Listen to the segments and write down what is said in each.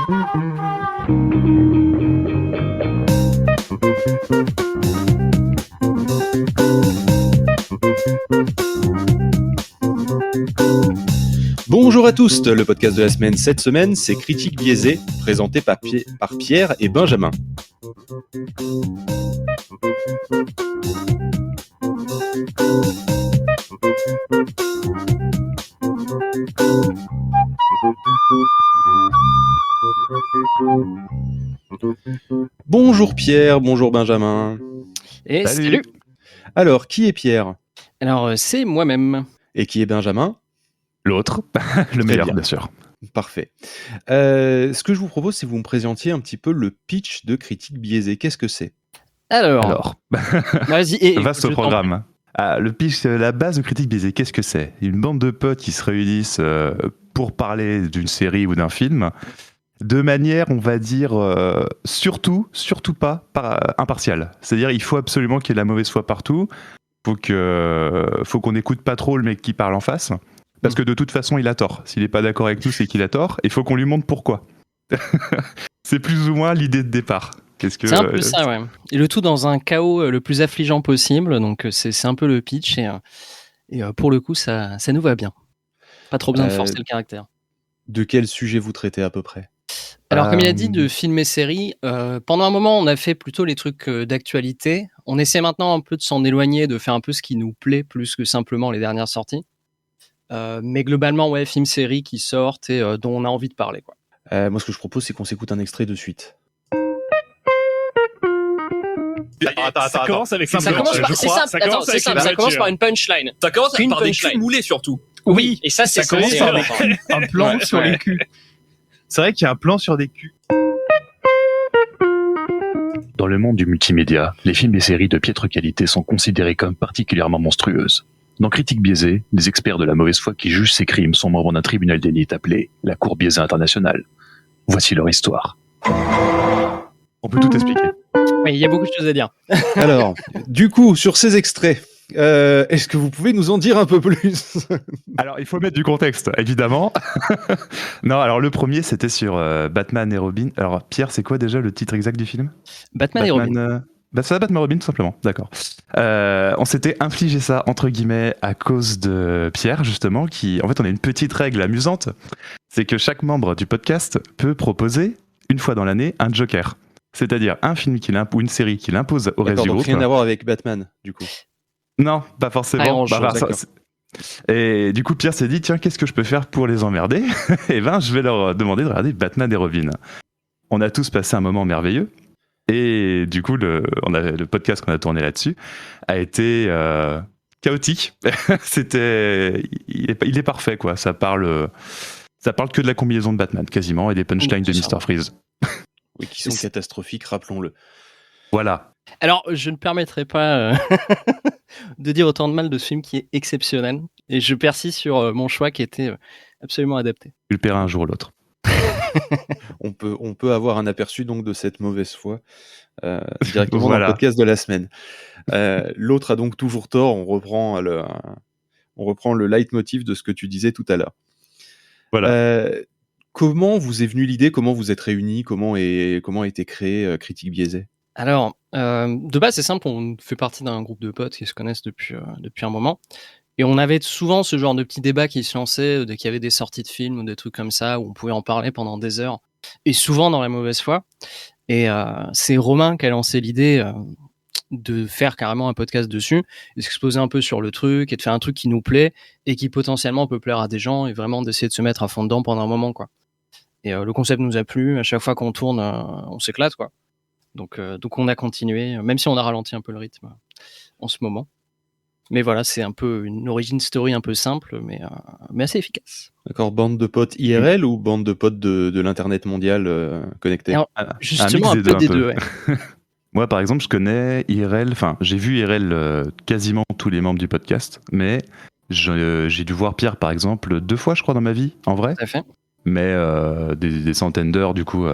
Bonjour à tous, le podcast de la semaine cette semaine, c'est Critique biaisée, présenté par Pierre et Benjamin. Bonjour Pierre, bonjour Benjamin. Et salut. Alors, qui est Pierre ? Alors, c'est moi-même. Et qui est Benjamin ? L'autre, le meilleur, bien sûr. Parfait. Ce que je vous propose, c'est que vous me présentiez un petit peu le pitch de Critique biaisée. Qu'est-ce que c'est ? Alors, vas-y. Vaste programme. Le pitch, la base de Critique biaisée, qu'est-ce que c'est ? Une bande de potes qui se réunissent pour parler d'une série ou d'un film de manière, on va dire, surtout pas impartiale. C'est-à-dire, il faut absolument qu'il y ait de la mauvaise foi partout. Faut qu'on n'écoute pas trop le mec qui parle en face. Parce que de toute façon, il a tort. S'il n'est pas d'accord avec nous, c'est qu'il a tort. Il faut qu'on lui montre pourquoi. C'est plus ou moins l'idée de départ. C'est un peu ça, ouais. Et le tout dans un chaos le plus affligeant possible. Donc, c'est un peu le pitch. Et pour le coup, ça nous va bien. Pas trop besoin de forcer le caractère. De quel sujet vous traitez à peu près ? Alors, comme il a dit, de films et séries, pendant un moment, on a fait plutôt les trucs d'actualité. On essaie maintenant un peu de s'en éloigner, de faire un peu ce qui nous plaît, plus que simplement les dernières sorties. Mais globalement, ouais, films, séries qui sortent et dont on a envie de parler, quoi. Moi, ce que je propose, c'est qu'on s'écoute un extrait de suite. Ça commence avec Ça commence par une punchline. Ça commence par des culs moulés surtout. Oui, et ça commence par un plan sur les culs. C'est vrai qu'il y a un plan sur des culs. Dans le monde du multimédia, les films et séries de piètre qualité sont considérés comme particulièrement monstrueuses. Dans Critique biaisée, les experts de la mauvaise foi qui jugent ces crimes sont membres d'un tribunal d'élite appelé la Cour biaisée internationale. Voici leur histoire. On peut tout expliquer. Oui, il y a beaucoup de choses à dire. Alors, du coup, sur ces extraits, est-ce que vous pouvez nous en dire un peu plus ? Alors, il faut mettre du contexte, évidemment. Non, alors le premier, c'était sur Batman et Robin. Alors, Pierre, c'est quoi déjà le titre exact du film ? Batman et Robin. C'est Batman et Robin, tout simplement. D'accord. On s'était infligé ça, entre guillemets, à cause de Pierre, justement, qui... En fait, on a une petite règle amusante. C'est que chaque membre du podcast peut proposer, une fois dans l'année, un joker. C'est-à-dire un film ou une série qu'il impose au reste du groupe. Rien à voir avec Batman, du coup. Non, pas forcément. D'accord. Et du coup, Pierre s'est dit, tiens, qu'est-ce que je peux faire pour les emmerder ? Eh ben, je vais leur demander de regarder Batman et Robin. On a tous passé un moment merveilleux. Et du coup, le podcast qu'on a tourné là-dessus a été chaotique. Il est parfait, quoi. Ça parle que de la combinaison de Batman, quasiment, et des punchlines de Mr. Freeze. Oui, qui sont catastrophiques, rappelons-le. Voilà. Alors, je ne permettrai pas de dire autant de mal de ce film qui est exceptionnel. Et je persiste sur mon choix qui était absolument adapté. Tu le paieras un jour ou l'autre. On peut avoir un aperçu donc de cette mauvaise foi directement dans le podcast de la semaine. L'autre a donc toujours tort. On reprend le leitmotiv de ce que tu disais tout à l'heure. Voilà. Comment vous est venue l'idée ? Comment vous êtes réunis ? Comment a été créé Critique biaisée ? Alors, de base, c'est simple. On fait partie d'un groupe de potes qui se connaissent depuis un moment. Et on avait souvent ce genre de petits débats qui se lançaient dès qu'il y avait des sorties de films ou des trucs comme ça, où on pouvait en parler pendant des heures. Et souvent dans la mauvaise foi. Et c'est Romain qui a lancé l'idée de faire carrément un podcast dessus, et s'exposer un peu sur le truc, et de faire un truc qui nous plaît, et qui potentiellement peut plaire à des gens, et vraiment d'essayer de se mettre à fond dedans pendant un moment, quoi. Et le concept nous a plu. À chaque fois qu'on tourne, on s'éclate, quoi. Donc on a continué, même si on a ralenti un peu le rythme en ce moment. Mais voilà, c'est un peu une origin story un peu simple, mais assez efficace. D'accord, bande de potes IRL ou bande de potes de l'internet mondial connecté ? Alors, justement, un peu des deux, ouais. Moi, par exemple, je connais IRL, j'ai vu IRL quasiment tous les membres du podcast, mais j'ai dû voir Pierre, par exemple, 2 fois, je crois, dans ma vie, en vrai. Tout à fait. Mais des centaines d'heures, du coup,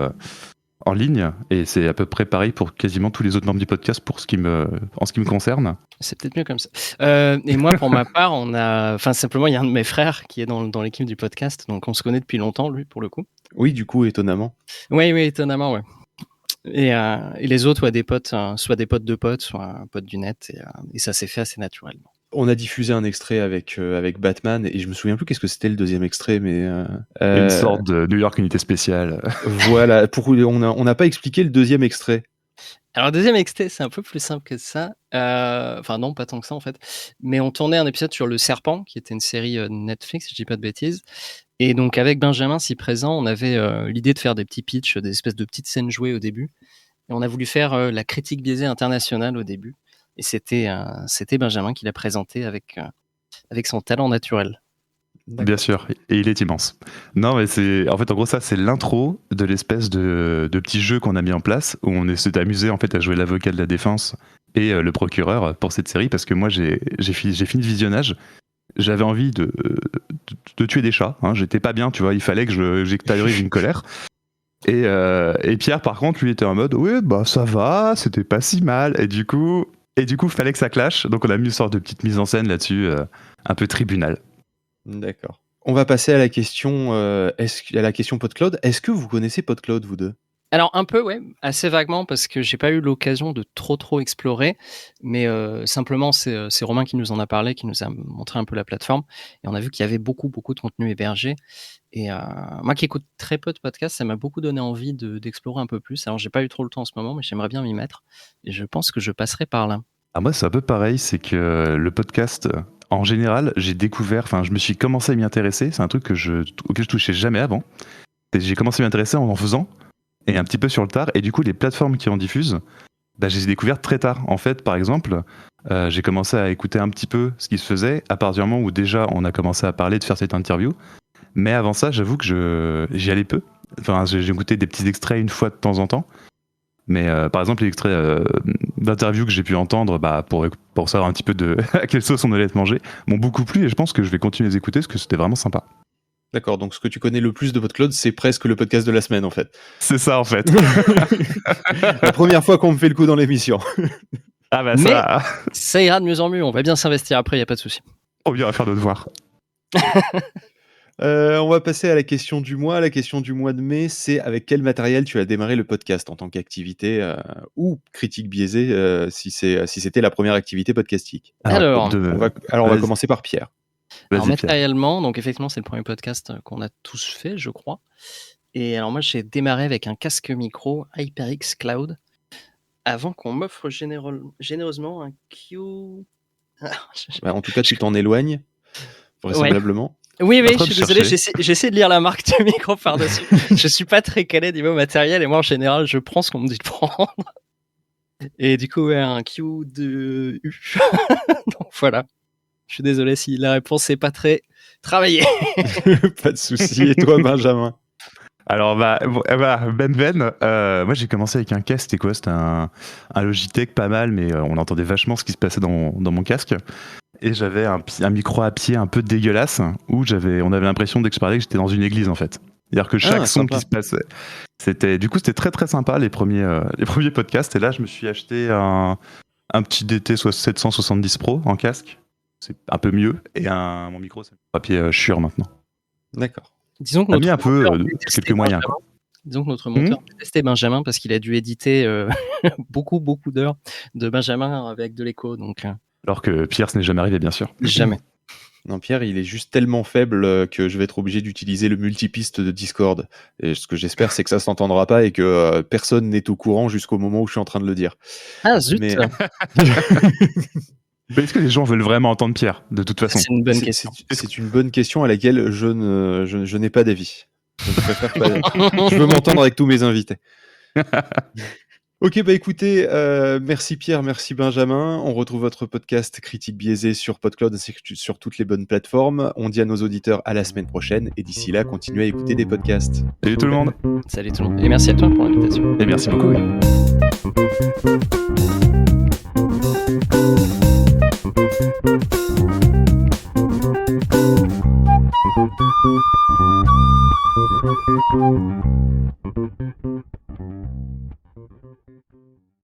en ligne, et c'est à peu près pareil pour quasiment tous les autres membres du podcast en ce qui me concerne. C'est peut-être mieux comme ça. Et moi, pour ma part, simplement, il y a un de mes frères qui est dans l'équipe du podcast, donc on se connaît depuis longtemps, lui, pour le coup. Oui, du coup, étonnamment. Oui, étonnamment, ouais. Et les autres, des potes, soit des potes de potes, soit un pote du net, et ça s'est fait assez naturellement. On a diffusé un extrait avec Batman, et je me souviens plus qu'est-ce que c'était le deuxième extrait, mais... Une sorte de New York Unité Spéciale. Voilà, on n'a pas expliqué le deuxième extrait. Alors, le deuxième extrait, c'est un peu plus simple que ça. Enfin, non, pas tant que ça, en fait. Mais on tournait un épisode sur Le Serpent, qui était une série Netflix, si je dis pas de bêtises. Et donc, avec Benjamin, si présent, on avait l'idée de faire des petits pitchs, des espèces de petites scènes jouées au début. Et on a voulu faire la critique biaisée internationale au début. Et c'était Benjamin qui l'a présenté avec son talent naturel. D'accord. Bien sûr, et il est immense. Non, mais en gros, ça, c'est l'intro de l'espèce de petit jeu qu'on a mis en place, où on s'est amusé en fait à jouer l'avocat de la défense et le procureur pour cette série, parce que moi, j'ai fini le visionnage. J'avais envie de tuer des chats. Hein. J'étais pas bien, tu vois. Il fallait que j'extériorise une colère. Et Pierre, par contre, lui était en mode, oui, bah ça va, c'était pas si mal. Et du coup, fallait que ça clash. Donc, on a mis une sorte de petite mise en scène là-dessus, un peu tribunal. D'accord. On va passer à la question, PodCloud. Est-ce que vous connaissez PodCloud, vous deux ? Alors un peu, ouais, assez vaguement, parce que j'ai pas eu l'occasion de trop explorer, mais simplement c'est Romain qui nous en a parlé, qui nous a montré un peu la plateforme, et on a vu qu'il y avait beaucoup de contenu hébergé. Et moi qui écoute très peu de podcasts, ça m'a beaucoup donné envie d'explorer un peu plus. Alors j'ai pas eu trop le temps en ce moment, mais j'aimerais bien m'y mettre, et je pense que je passerai par là. Ah, moi c'est un peu pareil, c'est que le podcast, en général, je me suis commencé à m'y intéresser, c'est un truc auquel je touchais jamais avant. J'ai commencé à m'y intéresser en faisant, et un petit peu sur le tard, et du coup les plateformes qui en diffusent, je les ai découvertes très tard. En fait, par exemple, j'ai commencé à écouter un petit peu ce qui se faisait à partir du moment où déjà on a commencé à parler de faire cette interview, mais avant ça, j'avoue que j'y allais peu. Enfin, j'ai écouté des petits extraits une fois de temps en temps, mais par exemple les extraits d'interviews que j'ai pu entendre pour savoir un petit peu à quelle sauce on allait être mangé m'ont beaucoup plu, et je pense que je vais continuer à les écouter parce que c'était vraiment sympa. D'accord, donc ce que tu connais le plus de PodCloud, c'est presque le podcast de la semaine, en fait. C'est ça, en fait. La première fois qu'on me fait le coup dans l'émission. Ah bah mais ça ira de mieux en mieux, on va bien s'investir après, il n'y a pas de souci. On va faire nos devoirs. On va passer à la question du mois. La question du mois de mai, c'est avec quel matériel tu as démarré le podcast en tant qu'activité ou critique biaisée si c'était la première activité podcastique. Alors, on va commencer par Pierre. Alors, matériellement, donc effectivement, c'est le premier podcast qu'on a tous fait, je crois. Et alors moi, j'ai démarré avec un casque micro HyperX Cloud avant qu'on m'offre généreusement un Q. En tout cas, tu t'en éloignes vraisemblablement. Oui, je suis désolé, j'essaie de lire la marque du micro par-dessus. Je suis pas très calé niveau matériel, et moi, en général, je prends ce qu'on me dit de prendre. Et du coup, un Q2U. Donc voilà. Je suis désolé si la réponse n'est pas très travaillée. Pas de souci. Et toi, Benjamin? Alors, moi j'ai commencé avec un casque, c'était quoi? C'était un Logitech pas mal, mais on entendait vachement ce qui se passait dans mon casque. Et j'avais un micro à pied un peu dégueulasse, où on avait l'impression d'explorer que j'étais dans une église en fait. C'est-à-dire que chaque son qui se passait, c'était très très sympa les premiers podcasts. Et là je me suis acheté un petit DT 770 Pro en casque. C'est un peu mieux, et mon micro c'est un papier Shure maintenant. D'accord. Disons que on a mis un peu quelques moyens. Quoi. Disons que notre monteur a testé Benjamin parce qu'il a dû éditer beaucoup d'heures de Benjamin avec de l'écho. Donc, alors que Pierre, ce n'est jamais arrivé, bien sûr. Jamais. Non, Pierre, il est juste tellement faible que je vais être obligé d'utiliser le multipiste de Discord. Et ce que j'espère, c'est que ça s'entendra pas et que personne n'est au courant jusqu'au moment où je suis en train de le dire. Ah zut. Mais est-ce que les gens veulent vraiment entendre Pierre, de toute façon? C'est une bonne question. C'est une bonne question à laquelle je n'ai pas d'avis. Je veux m'entendre avec tous mes invités. Ok, écoutez, merci Pierre, merci Benjamin. On retrouve votre podcast Critique biaisée sur PodCloud ainsi que sur toutes les bonnes plateformes. On dit à nos auditeurs à la semaine prochaine, et d'ici là, continuez à écouter des podcasts. Salut tout le monde. Salut tout le monde. Et merci à toi pour l'invitation. Et merci beaucoup. Oui.